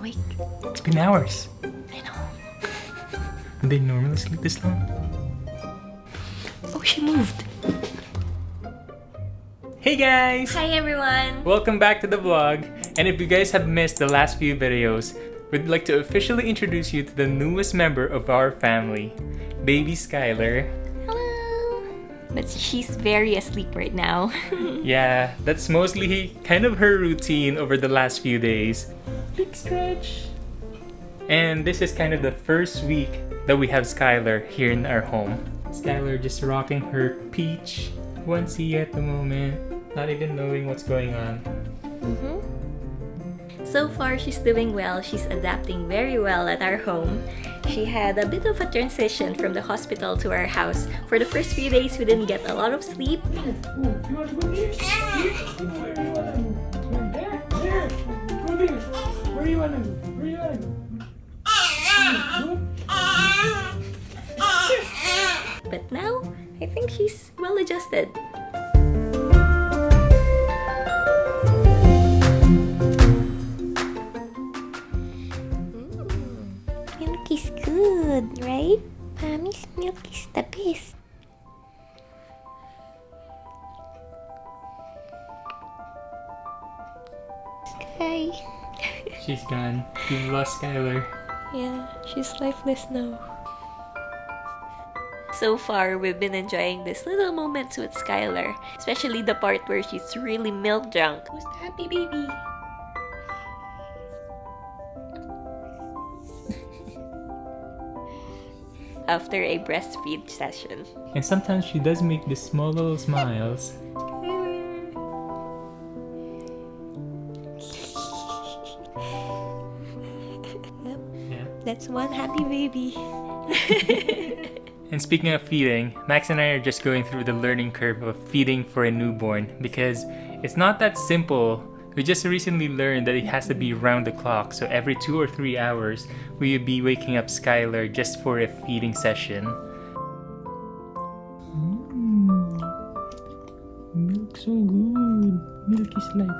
awake? It's been hours. I know. Do they normally sleep this long? Oh, she moved. Hey guys! Hi everyone! Welcome back to the vlog. And if you guys have missed the last few videos, we'd like to officially introduce you to the newest member of our family, baby Skylar. Hello! But she's very asleep right now. Yeah, that's mostly kind of her routine over the last few days. Big stretch! And this is kind of the first week that we have Skylar here in our home. Skylar just rocking her peach onesie at the moment, not even knowing what's going on. So far, she's doing well. She's adapting very well at our home. She had a bit of a transition from the hospital to our house. For the first few days, we didn't get a lot of sleep. But now, I think she's well adjusted. Milk is good, right? Mommy's milk is the best. Sky. She's gone. We've lost Skylar. Yeah, she's lifeless now. So far, we've been enjoying these little moments with Skylar, especially the part where she's really milk drunk. Who's the happy baby? After a breastfeed session. And sometimes she does make these small little smiles. Yep, Yeah. that's one happy baby. And speaking of feeding, Max and I are just going through the learning curve of feeding for a newborn because it's not that simple. We just recently learned that it has to be round the clock, so every 2 or 3 hours we will be waking up Skylar just for a feeding session. Milk so good. Milk is life.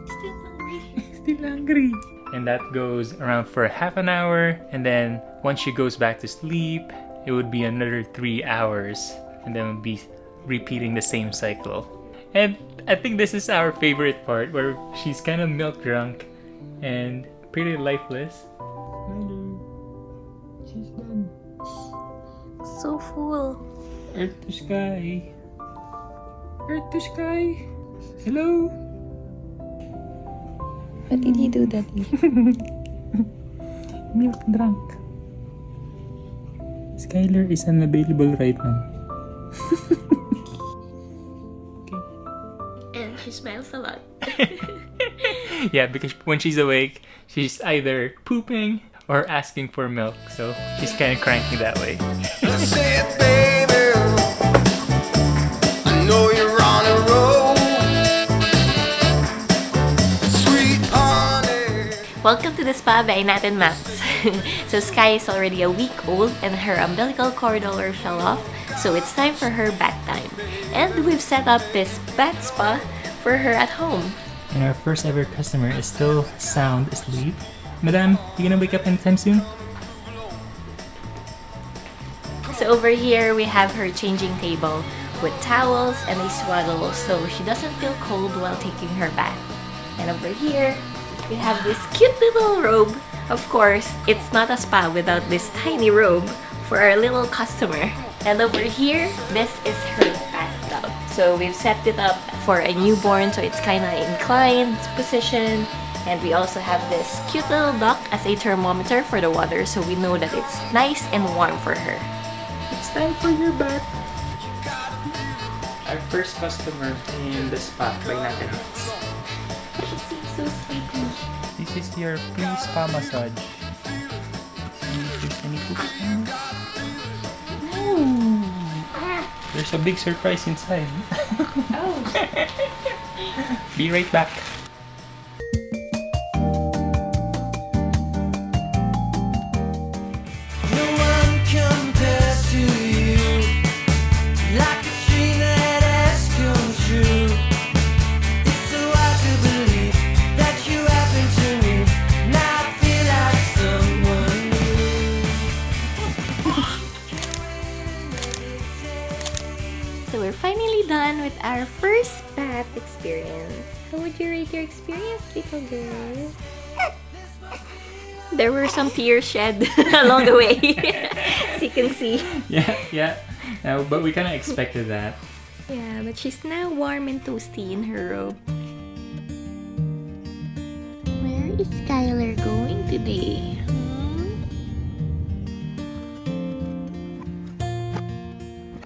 Still hungry. Still hungry. And that goes around for half an hour, and then once she goes back to sleep, it would be another 3 hours, and then we'll be repeating the same cycle. And I think this is our favorite part, where she's kind of milk drunk and pretty lifeless. Hello. She's done. So full. Earth to sky. Earth to sky. Hello. What did you do, Daddy? Milk drunk. Skylar is unavailable right now. And she smiles a lot. Yeah, because when she's awake, she's either pooping or asking for milk. So she's kind of cranky that way. Say it, baby. I know you're on a roll. Sweet honey. Welcome to the spa by Nat and Max. So Sky is already a week old and her umbilical cord dollar fell off, so it's time for her bath time. And we've set up this bath spa for her at home. And our first ever customer is still sound asleep. Madam, you gonna wake up anytime soon? So over here we have her changing table with towels and a swaddle so she doesn't feel cold while taking her bath. And over here we have this cute little robe. Of course, it's not a spa without this tiny robe for our little customer. And over here, this is her bathtub. So we've set it up for a newborn, so it's kind of inclined position. And we also have this cute little duck as a thermometer for the water, so we know that it's nice and warm for her. It's time for your bath. Our first customer in the spa by Nat and Max. She seems so sleepy. This is your pre-spa massage. Any poops? There's a big surprise inside. Oh. Be right back. No one compares to you. our first bath experience. How would you rate your experience, little girl? There were some tears shed along the way, as you can see. Yeah. But we kind of expected that. Yeah, but she's now warm and toasty in her robe. Where is Skylar going today?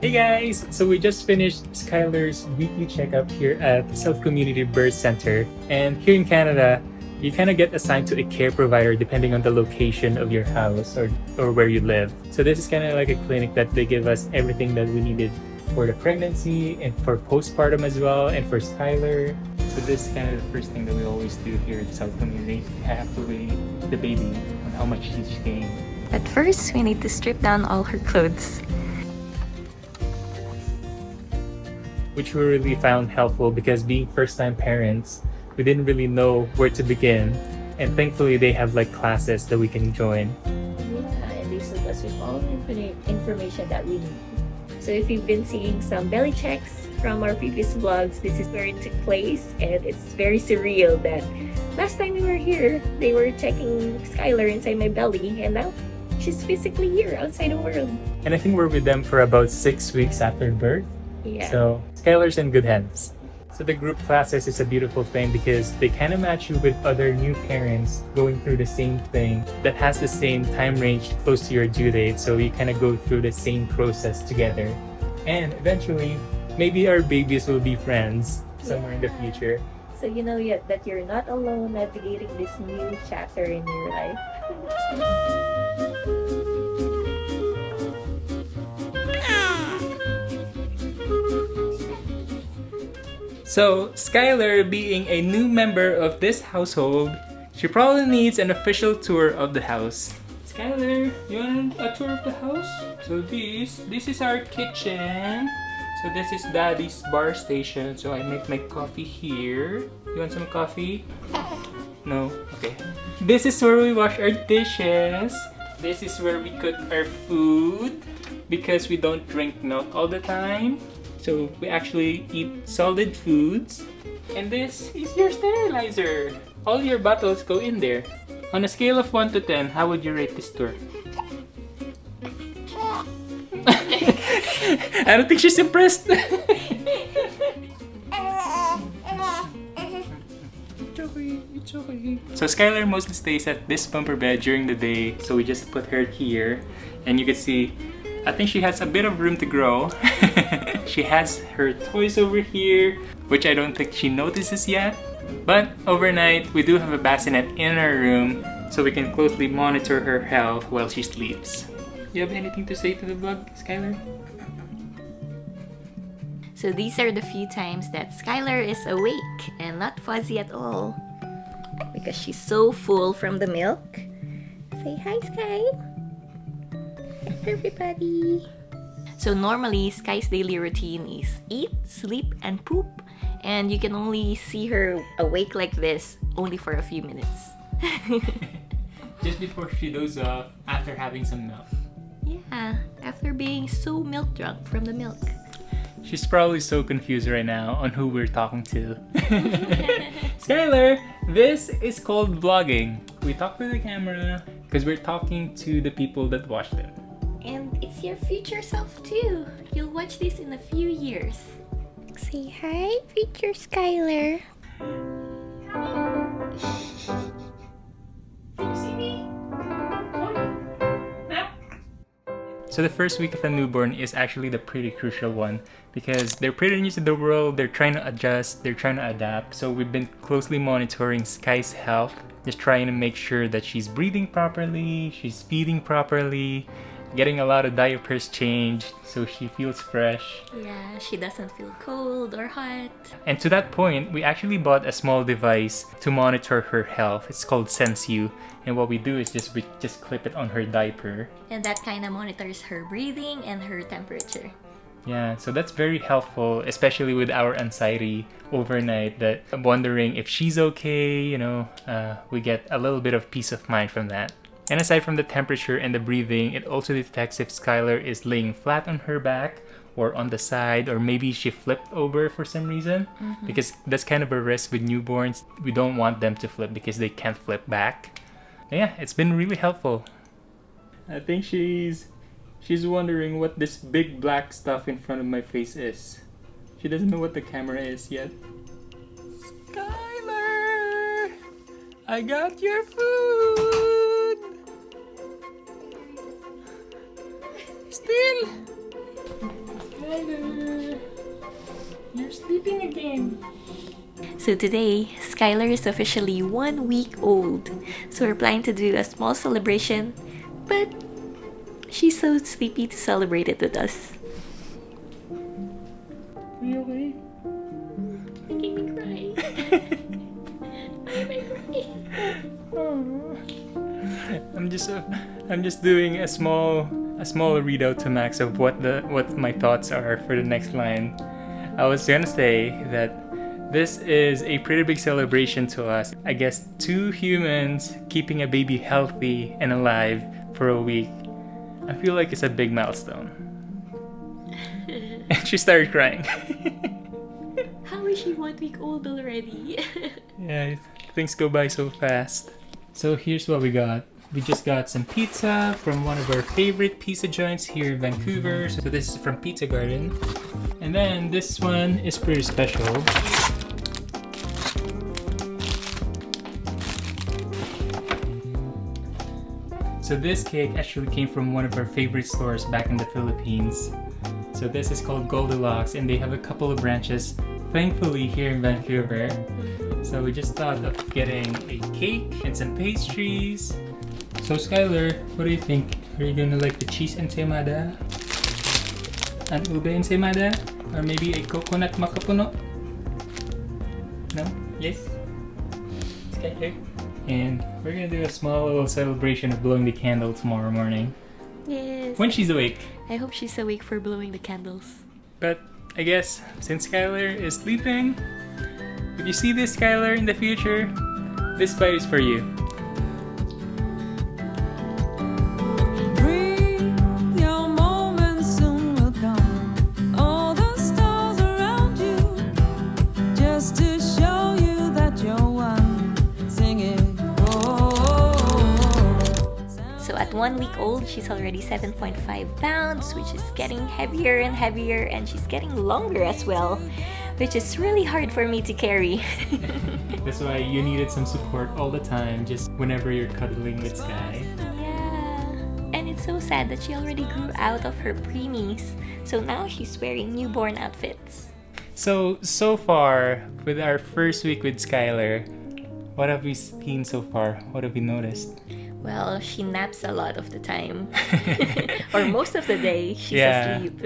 Hey guys! So we just finished Skylar's weekly checkup here at the South Community Birth Center. And here in Canada, you kind of get assigned to a care provider depending on the location of your house or where you live. So this is kind of like a clinic that they give us everything that we needed for the pregnancy and for postpartum as well, and for Skylar. So this is kind of the first thing that we always do here at South Community. We have to weigh the baby on how much she's gained. At first, we need to strip down all her clothes. Which we really found helpful because being first-time parents, we didn't really know where to begin. And thankfully, they have like classes that we can join. Yeah, and they sent us with all the information that we need. So if you've been seeing some belly checks from our previous vlogs, this is where it took place, and it's very surreal that last time we were here, they were checking Skylar inside my belly, and now she's physically here outside the world. And I think we're with them for about 6 weeks after birth. Yeah. So Skylar's in good hands. So the group classes is a beautiful thing because they kind of match you with other new parents going through the same thing that has the same time range close to your due date. So you kind of go through the same process together. And eventually, maybe our babies will be friends somewhere in the future. So you know yet that you're not alone navigating this new chapter in your life. So, Skylar being a new member of this household, she probably needs an official tour of the house. Skylar, you want a tour of the house? So this is our kitchen. So this is Daddy's bar station. So I make my coffee here. You want some coffee? No? Okay. This is where we wash our dishes. This is where we cook our food because we don't drink milk all the time. So we actually eat solid foods. And this is your sterilizer. All your bottles go in there. On a scale of 1 to 10, how would you rate this tour? I don't think she's impressed. It's okay. So Skylar mostly stays at this bumper bed during the day. So we just put her here. And you can see, I think she has a bit of room to grow. She has her toys over here, which I don't think she notices yet. But overnight, we do have a bassinet in our room so we can closely monitor her health while she sleeps. You have anything to say to the vlog, Skylar? So these are the few times that Skylar is awake and not fuzzy at all. Because she's so full from the milk. Say hi, Sky. Hi, everybody. So normally, Sky's daily routine is eat, sleep, and poop. And you can only see her awake like this only for a few minutes. Just before she dozes off after having some milk. Yeah, after being so milk drunk from the milk. She's probably so confused right now on who we're talking to. Skylar, this is called vlogging. We talk to the camera because we're talking to the people that watch them. And it's your future self too. You'll watch this in a few years. Say hi, future Skylar. So the first week of a newborn is actually the pretty crucial one because they're pretty new to the world, they're trying to adjust, they're trying to adapt. So we've been closely monitoring Sky's health, just trying to make sure that she's breathing properly, she's feeding properly, getting a lot of diapers changed so she feels fresh. Yeah, she doesn't feel cold or hot. And to that point, we actually bought a small device to monitor her health. It's called SenseU. And what we do is we just clip it on her diaper. And that kind of monitors her breathing and her temperature. Yeah, so that's very helpful, especially with our anxiety overnight that I'm wondering if she's okay, we get a little bit of peace of mind from that. And aside from the temperature and the breathing, it also detects if Skylar is laying flat on her back or on the side, or maybe she flipped over for some reason, because that's kind of a risk with newborns. We don't want them to flip because they can't flip back. Yeah, it's been really helpful. I think she's wondering what this big black stuff in front of my face is. She doesn't know what the camera is yet. Skylar! I got your food! Still! Skylar! You're sleeping again. So today, Skylar is officially 1 week old. So we're planning to do a small celebration, but she's so sleepy to celebrate it with us. Are you okay? Making me cry. Why am I crying? I'm just doing a small readout to Max of what my thoughts are for the next line. I was gonna say that this is a pretty big celebration to us. I guess 2 humans keeping a baby healthy and alive for a week. I feel like it's a big milestone. And she started crying. How is she 1 week old already? Yeah, things go by so fast. So here's what we got. We just got some pizza from one of our favorite pizza joints here in Vancouver. So this is from Pizza Garden. And then this one is pretty special. So this cake actually came from one of our favorite stores back in the Philippines. So this is called Goldilocks, and they have a couple of branches, thankfully, here in Vancouver. So we just thought of getting a cake and some pastries. So Skylar, what do you think? Are you gonna like the cheese ensaymada? An ube ensaymada? Or maybe a coconut makapuno? No? Yes? Skylar? And we're gonna do a small little celebration of blowing the candle tomorrow morning. Yes. When she's awake. I hope she's awake for blowing the candles. But I guess since Skylar is sleeping, if you see this Skylar in the future, this bite is for you. Breathe, your moment soon will come. All the stars around you, just to show you that you're one. Sing it. So at 1 week old, she's already 7.5 pounds, which is getting heavier and heavier, and she's getting longer as well, which is really hard for me to carry. That's why you needed some support all the time, just whenever you're cuddling with Sky. Yeah. And it's so sad that she already grew out of her preemies, so now she's wearing newborn outfits. So far, with our first week with Skylar, what have we seen so far? What have we noticed? Well, she naps a lot of the time. Or most of the day, she's Yeah. asleep.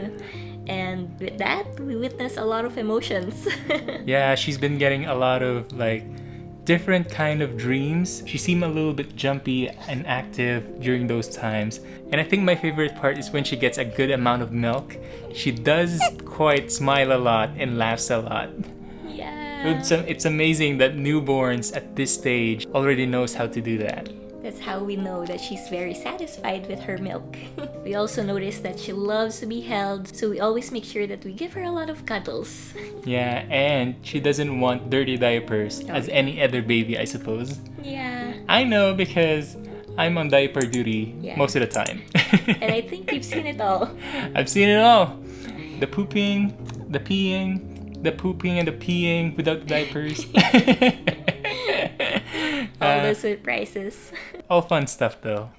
And with that, we witness a lot of emotions. Yeah, she's been getting a lot of like different kind of dreams. She seemed a little bit jumpy and active during those times. And I think my favorite part is when she gets a good amount of milk. She does quite smile a lot and laughs a lot. Yeah. It's amazing that newborns at this stage already knows how to do that. That's how we know that she's very satisfied with her milk. We also notice that she loves to be held, so we always make sure that we give her a lot of cuddles. Yeah, and she doesn't want dirty diapers as any other baby, I suppose. Yeah. I know because I'm on diaper duty most of the time. And I think you've seen it all. I've seen it all. The pooping, the peeing, the pooping and the peeing without the diapers. All the surprises. All fun stuff though.